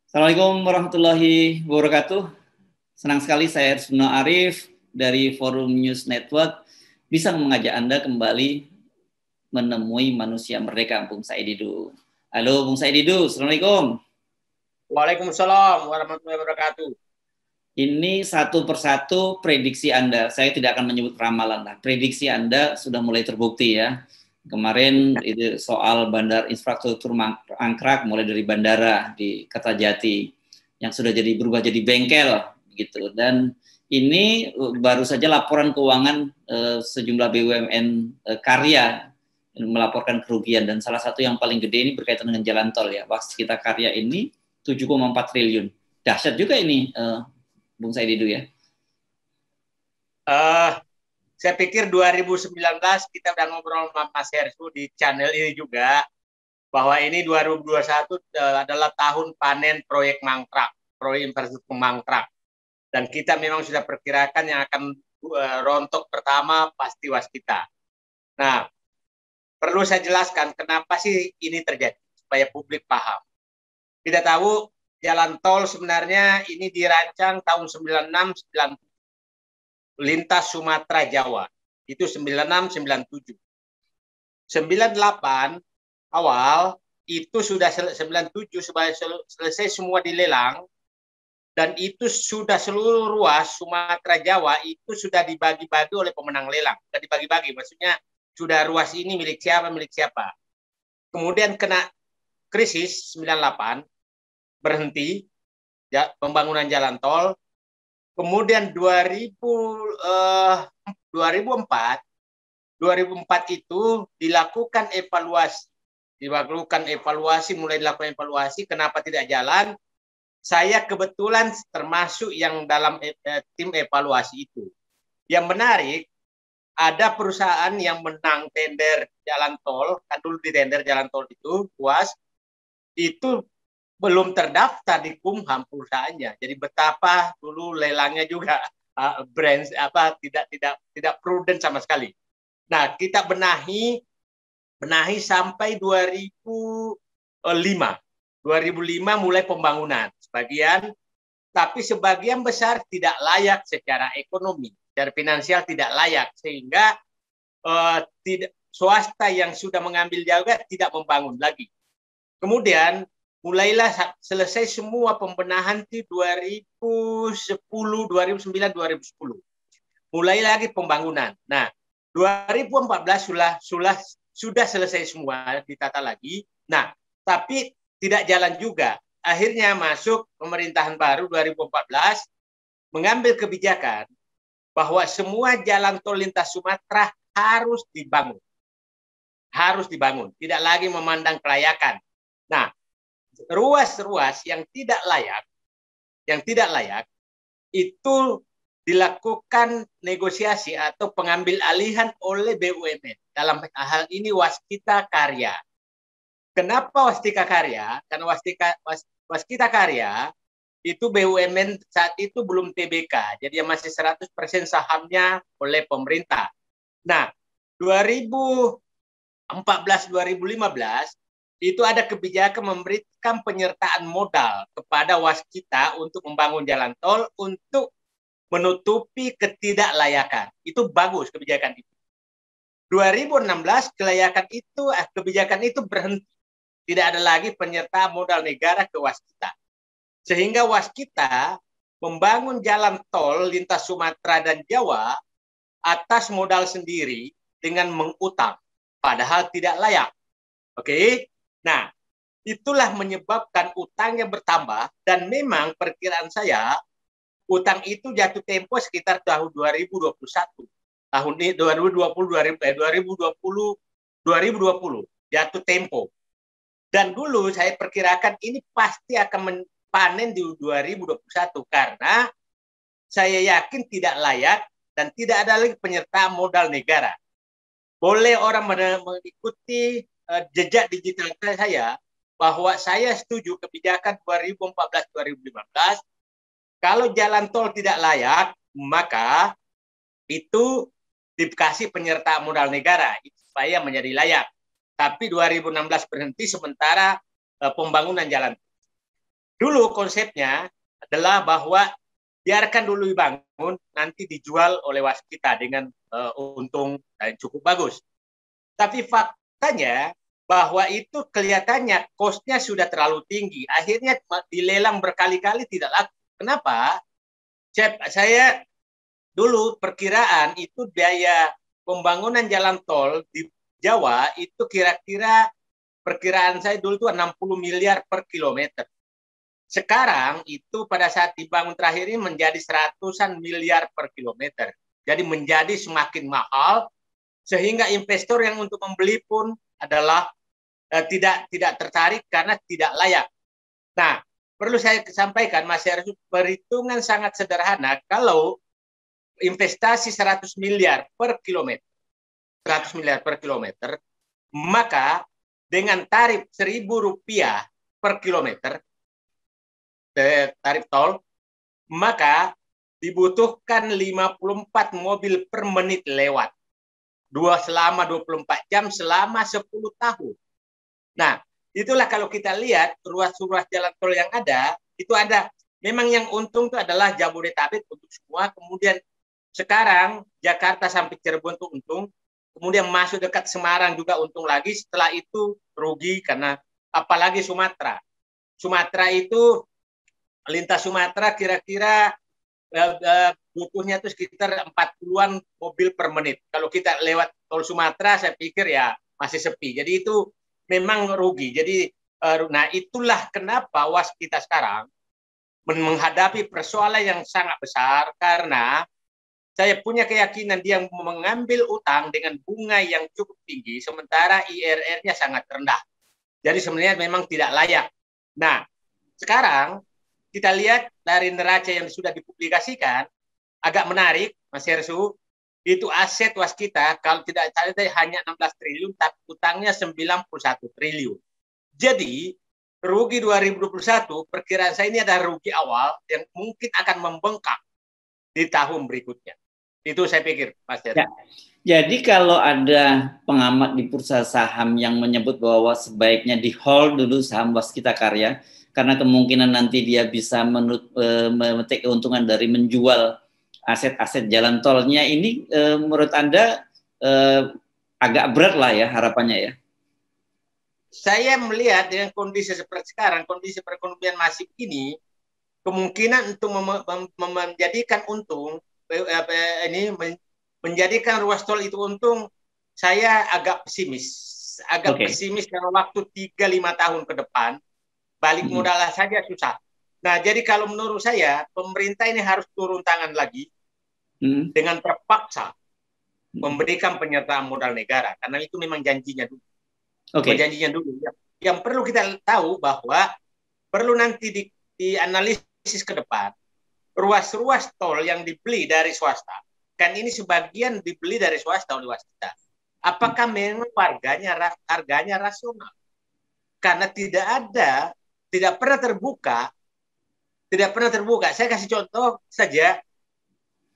Assalamualaikum warahmatullahi wabarakatuh. Senang sekali saya Arsuna Arif dari Forum News Network bisa mengajak Anda kembali menemui manusia merdeka, Bung Said Didu. Halo Bung Said Didu, Assalamualaikum. Waalaikumsalam warahmatullahi wabarakatuh. Ini satu persatu prediksi Anda. Saya tidak akan menyebut ramalan lah. Prediksi Anda sudah mulai terbukti ya. Kemarin itu soal bandar infrastruktur angkrak mulai dari bandara di Kertajati yang sudah berubah jadi bengkel gitu. Dan ini baru saja laporan keuangan sejumlah BUMN karya melaporkan kerugian, dan salah satu yang paling gede ini berkaitan dengan jalan tol ya. Waskita Karya ini 7,4 triliun. Dahsyat juga ini Bung Said Didu ya. Saya pikir 2019 kita udah ngobrol sama Mas Hersu di channel ini juga, bahwa ini 2021 adalah tahun panen proyek mangkrak, proyek infrastruktur mangkrak. Dan kita memang sudah perkirakan yang akan rontok pertama pasti Waskita. Nah, perlu saya jelaskan kenapa sih ini terjadi, supaya publik paham. Kita tahu jalan tol sebenarnya ini dirancang tahun 96-97. Lintas Sumatera Jawa. Itu 96-97. 98 awal itu sudah 97 selesai semua dilelang, dan itu sudah seluruh ruas Sumatera Jawa itu sudah dibagi-bagi oleh pemenang lelang. Sudah dibagi-bagi, maksudnya sudah ruas ini milik siapa. Kemudian kena krisis 98, berhenti ya, pembangunan jalan tol. Kemudian 2004 itu dilakukan evaluasi kenapa tidak jalan. Saya kebetulan termasuk yang dalam tim evaluasi itu. Yang menarik, ada perusahaan yang menang tender jalan tol, kan dulu di tender jalan tol itu, UAS, itu belum terdaftar di Kumham perusahaannya. Jadi betapa dulu lelangnya juga tidak prudent sama sekali. Nah, kita benahi sampai 2005. 2005 mulai pembangunan sebagian, tapi sebagian besar tidak layak secara ekonomi, secara finansial tidak layak, sehingga swasta yang sudah mengambil juga tidak membangun lagi. Kemudian mulailah selesai semua pembenahan di 2010, 2009, 2010. Mulai lagi pembangunan. Nah, 2014 sudah selesai semua, ditata lagi. Nah, tapi tidak jalan juga. Akhirnya masuk pemerintahan baru 2014 mengambil kebijakan bahwa semua jalan tol lintas Sumatera harus dibangun. Harus dibangun, tidak lagi memandang kelayakan. Nah, ruas-ruas yang tidak layak itu dilakukan negosiasi atau pengambil alihan oleh BUMN. Dalam hal ini Waskita Karya. Kenapa Waskita Karya? Karena Waskita Karya itu BUMN saat itu belum TBK, jadi masih 100% sahamnya oleh pemerintah. Nah, 2014-2015 itu ada kebijakan memberikan penyertaan modal kepada Waskita untuk membangun jalan tol untuk menutupi ketidaklayakan. Itu bagus kebijakan itu. 2016 kebijakan itu berhenti. Tidak ada lagi penyertaan modal negara ke Waskita. Sehingga Waskita membangun jalan tol lintas Sumatera dan Jawa atas modal sendiri dengan mengutang, padahal tidak layak. Oke? Nah, itulah menyebabkan utangnya bertambah, dan memang perkiraan saya utang itu jatuh tempo sekitar tahun 2021. Tahun ini 2020 jatuh tempo. Dan dulu saya perkirakan ini pasti akan panen di 2021 karena saya yakin tidak layak dan tidak ada lagi penyertaan modal negara. Boleh orang mengikuti jejak digital saya bahwa saya setuju kebijakan 2014-2015. Kalau jalan tol tidak layak, maka itu dikasih penyertaan modal negara supaya menjadi layak. Tapi 2016 berhenti sementara pembangunan jalan. Dulu konsepnya adalah bahwa biarkan dulu dibangun, nanti dijual oleh waskita dengan untung yang cukup bagus. Tapi faktanya bahwa itu kelihatannya kosnya sudah terlalu tinggi. Akhirnya dilelang berkali-kali tidak laku. Kenapa? Saya dulu perkiraan itu biaya pembangunan jalan tol di Jawa itu kira-kira perkiraan saya dulu itu 60 miliar per kilometer. Sekarang itu pada saat dibangun terakhir ini menjadi seratusan miliar per kilometer. Jadi menjadi semakin mahal sehingga investor yang untuk membeli pun adalah tidak tertarik karena tidak layak. Nah, perlu saya sampaikan Mas Heru, perhitungan sangat sederhana kalau investasi 100 miliar per kilometer, 100 miliar per kilometer, maka dengan tarif Rp1.000 per kilometer, tarif tol, maka dibutuhkan 54 mobil per menit lewat. Selama 24 jam selama 10 tahun. Nah, itulah kalau kita lihat ruas-ruas jalan tol yang ada, itu ada. Memang yang untung itu adalah Jabodetabek untuk semua, kemudian sekarang Jakarta sampai Cirebon itu untung, kemudian masuk dekat Semarang juga untung lagi, setelah itu rugi karena apalagi Sumatera. Sumatera itu lintas Sumatera kira-kira butuhnya itu sekitar 40-an mobil per menit. Kalau kita lewat tol Sumatera, saya pikir ya masih sepi. Jadi itu memang rugi. Jadi, nah itulah kenapa waskita sekarang menghadapi persoalan yang sangat besar karena saya punya keyakinan dia mengambil utang dengan bunga yang cukup tinggi, sementara IRR-nya sangat rendah. Jadi sebenarnya memang tidak layak. Nah, sekarang kita lihat dari neraca yang sudah dipublikasikan, agak menarik, Mas Hersu, itu aset waskita, kalau tidak salah hanya 16 triliun, tapi utangnya 91 triliun. Jadi, rugi 2021, perkiraan saya ini adalah rugi awal yang mungkin akan membengkak di tahun berikutnya. Itu saya pikir, Mas Hersu. Ya. Jadi kalau ada pengamat di bursa saham yang menyebut bahwa sebaiknya di hold dulu saham Waskita Karya, karena kemungkinan nanti dia bisa memetik keuntungan dari menjual aset-aset jalan tolnya ini, menurut Anda agak berat lah ya harapannya ya? Saya melihat dengan kondisi seperti sekarang, kondisi perekonomian masif ini, kemungkinan untuk menjadikan untung, ini menjadikan ruas tol itu untung, saya agak pesimis. Agak pesimis karena waktu 3-5 tahun ke depan, balik modalnya saja susah. Nah, jadi kalau menurut saya, pemerintah ini harus turun tangan lagi dengan terpaksa memberikan penyertaan modal negara. Karena itu memang janjinya dulu. Janjinya dulu. Yang perlu kita tahu bahwa perlu nanti dianalisis ke depan, ruas-ruas tol yang dibeli dari swasta, kan ini sebagian dibeli dari swasta oleh waskita. Apakah memang harganya rasional? Karena tidak pernah terbuka. Saya kasih contoh saja,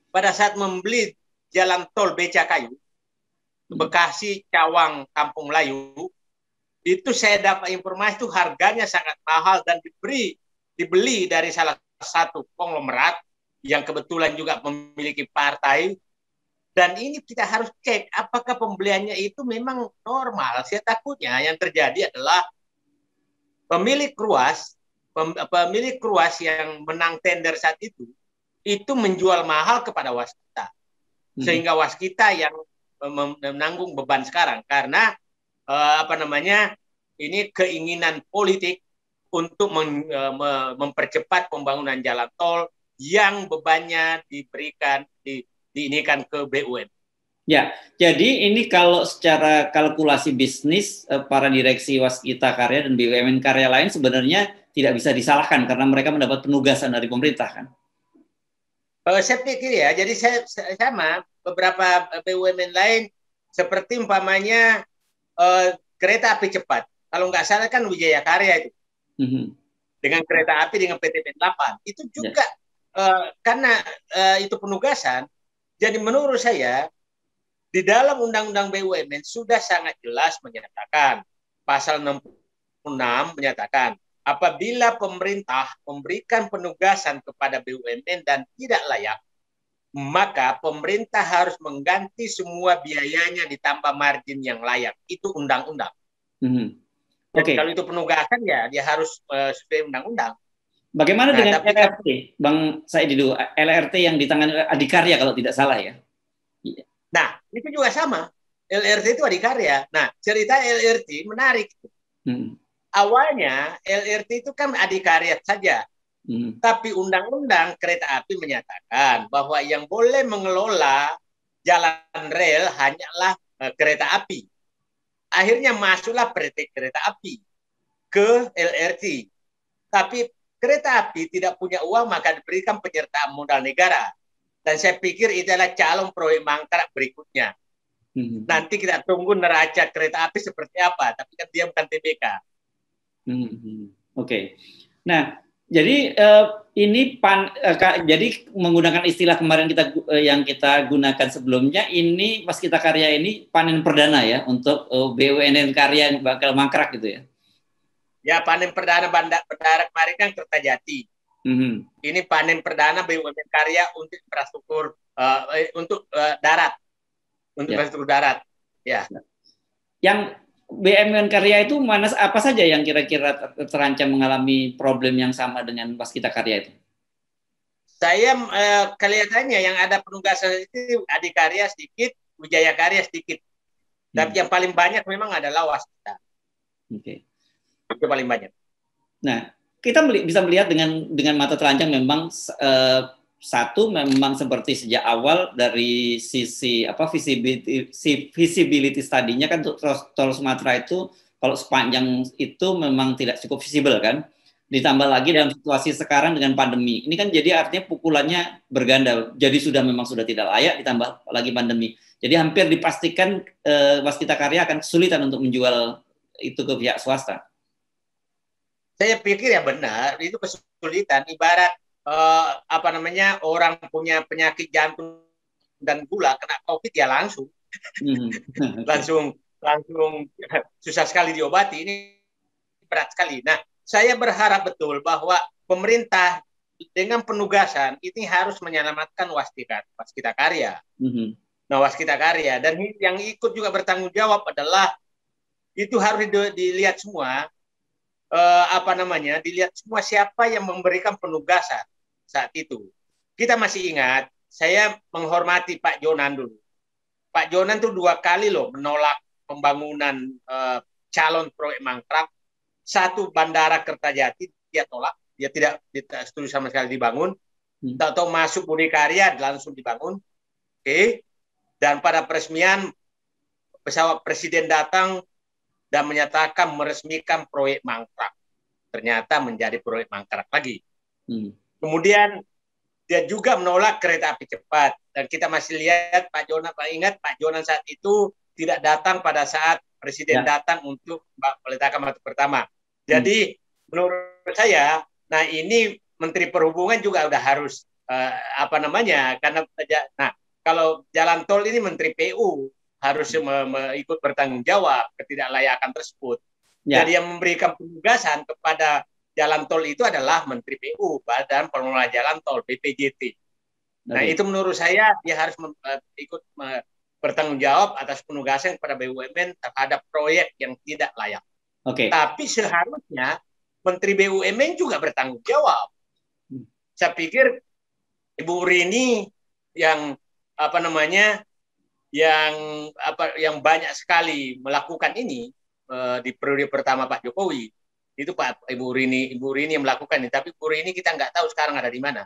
pada saat membeli jalan tol Becakayu, Bekasi, Cawang, Kampung Melayu, itu saya dapat informasi itu harganya sangat mahal dan dibeli dari salah satu konglomerat yang kebetulan juga memiliki partai. Dan ini kita harus cek apakah pembeliannya itu memang normal. Saya takutnya yang terjadi adalah pemilik ruas yang menang tender saat itu menjual mahal kepada waskita, sehingga waskita yang menanggung beban sekarang karena ini keinginan politik untuk mempercepat pembangunan jalan tol yang bebannya diinikan ke BUMN. Ya, jadi ini kalau secara kalkulasi bisnis, para direksi Waskita Karya dan BUMN Karya lain sebenarnya tidak bisa disalahkan karena mereka mendapat penugasan dari pemerintah, kan? Saya pikir ya, jadi saya sama beberapa BUMN lain seperti umpamanya kereta api cepat. Kalau nggak salah kan Wijaya Karya itu. Dengan kereta api dengan PT 8 itu juga karena itu penugasan. Jadi menurut saya di dalam Undang-Undang BUMN sudah sangat jelas menyatakan, pasal 66 menyatakan apabila pemerintah memberikan penugasan kepada BUMN dan tidak layak, maka pemerintah harus mengganti semua biayanya ditambah margin yang layak. Itu undang-undang. Jadi kalau itu penugasan ya dia harus sesuai undang-undang. Bagaimana dengan LRT, Bang Said itu LRT yang ditangani Adikarya kalau tidak salah ya? Nah, itu juga sama. LRT itu Adikarya. Nah, cerita LRT menarik. Awalnya LRT itu kan Adikarya saja. Tapi undang-undang kereta api menyatakan bahwa yang boleh mengelola jalan rel hanyalah kereta api. Akhirnya masuklah PT Kereta Api ke LRT. Tapi kereta api tidak punya uang, maka diberikan penyertaan modal negara. Dan saya pikir itu adalah calon proyek mangkrak berikutnya. Nanti kita tunggu neraca kereta api seperti apa, tapi kan dia bukan TBK. Oke. Nah, jadi ini jadi menggunakan istilah kemarin yang kita gunakan sebelumnya, ini Waskita Karya ini panen perdana ya untuk BUMN karya yang bakal mangkrak gitu ya? Ya, panen perdana kemarin kan Kertajati. Ini panen perdana BUMN karya untuk infrastruktur untuk darat, untuk infrastruktur darat. Ya. Yang BUMN karya itu apa saja yang kira-kira terancam mengalami problem yang sama dengan Waskita Karya itu? Saya kelihatannya yang ada penugasan itu Adikarya sedikit, Wijaya Karya sedikit. Tapi yang paling banyak memang adalah Waskita. Oke. Itu paling banyak. Nah, kita bisa melihat dengan mata telanjang memang satu memang seperti sejak awal dari sisi visibility study-nya kan tol Sumatera itu kalau sepanjang itu memang tidak cukup visible kan, ditambah lagi dalam situasi sekarang dengan pandemi ini kan, jadi artinya pukulannya berganda, jadi memang sudah tidak layak ditambah lagi pandemi, jadi hampir dipastikan Waskita Karya akan kesulitan untuk menjual itu ke pihak swasta. Saya pikir ya benar, itu kesulitan, ibarat orang punya penyakit jantung dan gula, kena COVID ya langsung susah sekali diobati, ini berat sekali. Nah, saya berharap betul bahwa pemerintah dengan penugasan ini harus menyelamatkan Waskita Karya. Nah, Waskita Karya, dan yang ikut juga bertanggung jawab adalah itu harus dilihat semua, dilihat semua siapa yang memberikan penugasan saat itu. Kita masih ingat, saya menghormati Pak Jonan dulu. Pak Jonan tuh 2 kali loh menolak pembangunan calon proyek mangkrak. Satu Bandara Kertajati dia tolak, dia tidak setuju sama sekali dibangun. Tahu-tahu masuk Budi Karya langsung dibangun. Oke. Dan pada peresmian pesawat presiden datang dan menyatakan meresmikan proyek mangkrak. Ternyata menjadi proyek mangkrak lagi. Kemudian dia juga menolak kereta api cepat, dan kita masih lihat Pak Jonan saat itu tidak datang pada saat presiden datang untuk meletakkan batu pertama. Jadi menurut saya, nah ini Menteri Perhubungan juga udah harus karena kalau jalan tol ini Menteri PU harus ikut bertanggung jawab ketidaklayakan tersebut. Jadi yang memberikan penugasan kepada jalan tol itu adalah Menteri PU, Badan Pengelola Jalan Tol, BPJT. Nah, itu menurut saya dia harus ikut bertanggung jawab atas penugasan kepada BUMN terhadap proyek yang tidak layak. Tapi seharusnya Menteri BUMN juga bertanggung jawab. Saya pikir Ibu Rini yang yang banyak sekali melakukan ini di periode pertama Pak Jokowi. Itu Ibu Rini yang melakukan ini, tapi Ibu Rini kita nggak tahu sekarang ada di mana.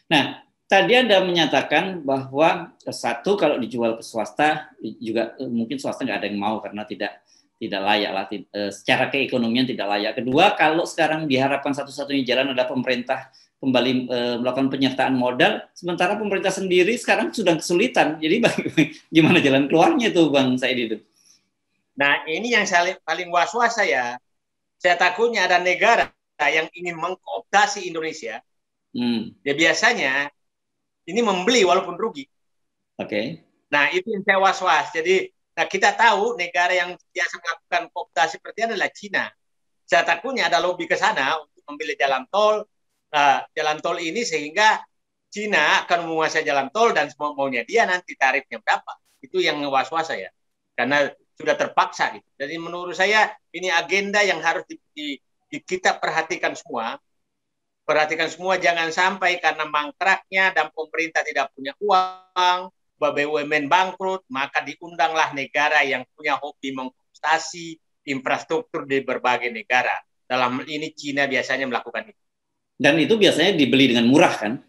Nah, tadi Anda menyatakan bahwa satu, kalau dijual ke swasta juga mungkin swasta nggak ada yang mau karena tidak layak lah, secara keekonomian tidak layak. Kedua, kalau sekarang diharapkan satu-satunya jalan adalah pemerintah kembali melakukan penyertaan modal, sementara pemerintah sendiri sekarang sudah kesulitan. Jadi gimana jalan keluarnya tuh Bang Said itu? Nah, ini yang paling was-was saya. Saya takutnya ada negara yang ingin mengkooptasi Indonesia. Ya biasanya ini membeli walaupun rugi. Nah, itu yang saya was-was. Jadi, kita tahu negara yang biasa melakukan kooptasi seperti adalah Cina. Saya takutnya ada lobby ke sana untuk memilih jalan tol ini sehingga Cina akan menguasai jalan tol dan semua maunya dia nanti tarifnya berapa. Itu yang was-was saya. Karena sudah terpaksa gitu. Jadi menurut saya ini agenda yang harus kita perhatikan semua. Perhatikan semua, jangan sampai karena mangkraknya dan pemerintah tidak punya uang, BUMN bangkrut, maka diundanglah negara yang punya hobi menginvestasi infrastruktur di berbagai negara. Dalam hal ini Cina biasanya melakukan itu. Dan itu biasanya dibeli dengan murah kan?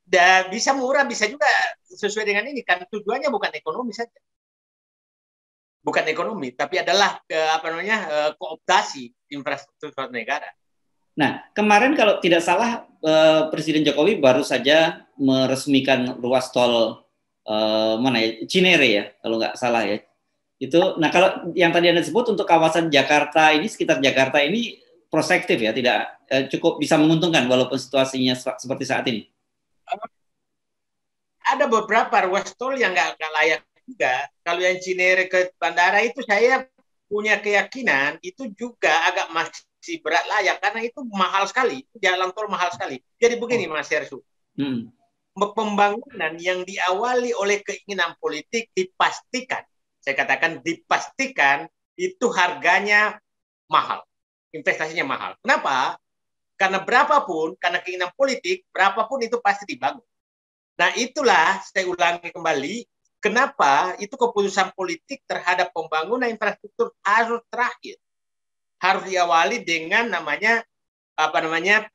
Dan bisa murah, bisa juga sesuai dengan ini kan, tujuannya bukan ekonomi saja, bukan ekonomi, tapi adalah kooptasi infrastruktur suatu negara. Nah, kemarin kalau tidak salah Presiden Jokowi baru saja meresmikan ruas tol Cinere ya, kalau nggak salah ya. Itu, nah kalau yang tadi Anda sebut untuk kawasan Jakarta ini, sekitar Jakarta ini prospektif ya, tidak cukup bisa menguntungkan walaupun situasinya seperti saat ini. Ada beberapa ruas tol yang nggak layak juga. Kalau yang Cinere ke bandara itu saya punya keyakinan itu juga agak masih berat layak karena itu mahal sekali, jalan tol mahal sekali. Jadi begini Mas Hersu, pembangunan yang diawali oleh keinginan politik dipastikan, saya katakan dipastikan itu harganya mahal, investasinya mahal. Kenapa? Karena berapapun, karena keinginan politik, berapapun itu pasti dibangun. Nah itulah saya ulangi kembali, kenapa itu keputusan politik terhadap pembangunan infrastruktur harus terakhir, harus diawali dengan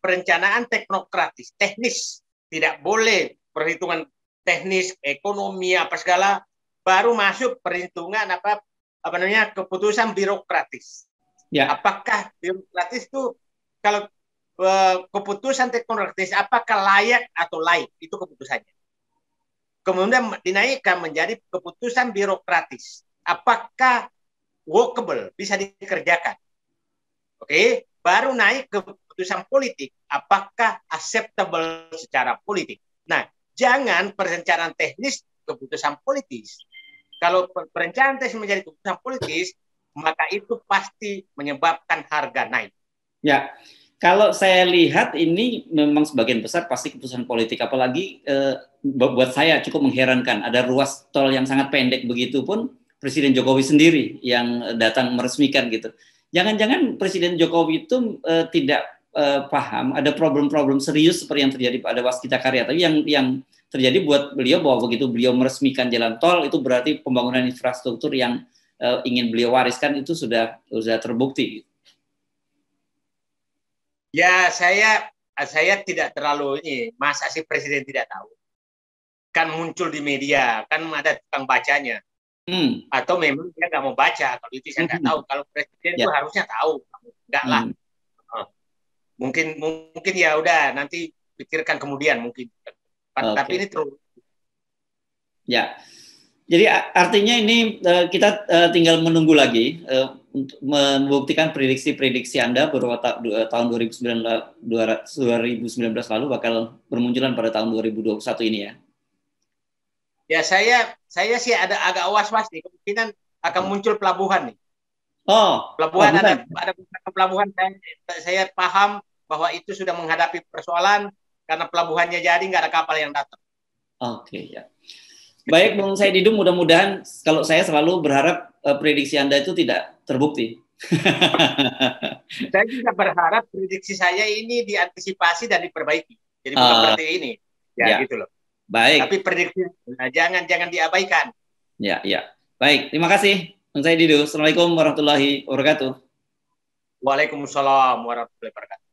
perencanaan teknokratis, teknis, tidak boleh perhitungan teknis, ekonomi apa segala, baru masuk perhitungan keputusan birokratis. Ya. Apakah birokratis itu kalau keputusan teknokratis apakah layak atau laik, itu keputusannya. Kemudian dinaikkan menjadi keputusan birokratis. Apakah workable, bisa dikerjakan. Oke, baru naik ke keputusan politik, apakah acceptable secara politik. Nah, jangan perencanaan teknis keputusan politis. Kalau perencanaan teknis menjadi keputusan politis, maka itu pasti menyebabkan harga naik. Ya. Kalau saya lihat ini memang sebagian besar pasti keputusan politik, apalagi buat saya cukup mengherankan ada ruas tol yang sangat pendek begitu pun Presiden Jokowi sendiri yang datang meresmikan gitu. Jangan-jangan Presiden Jokowi itu tidak paham ada problem-problem serius seperti yang terjadi pada Waskita Karya, tapi yang terjadi buat beliau bahwa begitu beliau meresmikan jalan tol itu berarti pembangunan infrastruktur yang ingin beliau wariskan itu sudah terbukti. Ya, saya tidak terlalu ini. Masa sih Presiden tidak tahu? Kan muncul di media, kan ada tukang bacanya. Atau memang dia nggak mau baca. Kalau itu saya nggak tahu. Kalau Presiden itu harusnya tahu. Nggak lah. Mungkin ya udah nanti pikirkan kemudian mungkin. Tapi ini terus. Ya. Jadi artinya ini kita tinggal menunggu lagi untuk membuktikan prediksi Anda bahwa tahun 2019 lalu bakal bermunculan pada tahun 2021 ini ya. Ya saya sih ada agak was-was nih, kemungkinan akan muncul pelabuhan nih. Pelabuhan. Ada pelabuhan, saya paham bahwa itu sudah menghadapi persoalan karena pelabuhannya jadi nggak ada kapal yang datang. Oke, ya. Baik, Bung Saididum, mudah-mudahan kalau saya selalu berharap prediksi Anda itu tidak terbukti. Saya juga berharap prediksi saya ini diantisipasi dan diperbaiki. Jadi bukan seperti ini. Ya, gitu loh. Baik. Tapi prediksi jangan diabaikan. Ya. Baik, terima kasih Bung Saididum. Assalamualaikum warahmatullahi wabarakatuh. Waalaikumsalam warahmatullahi wabarakatuh.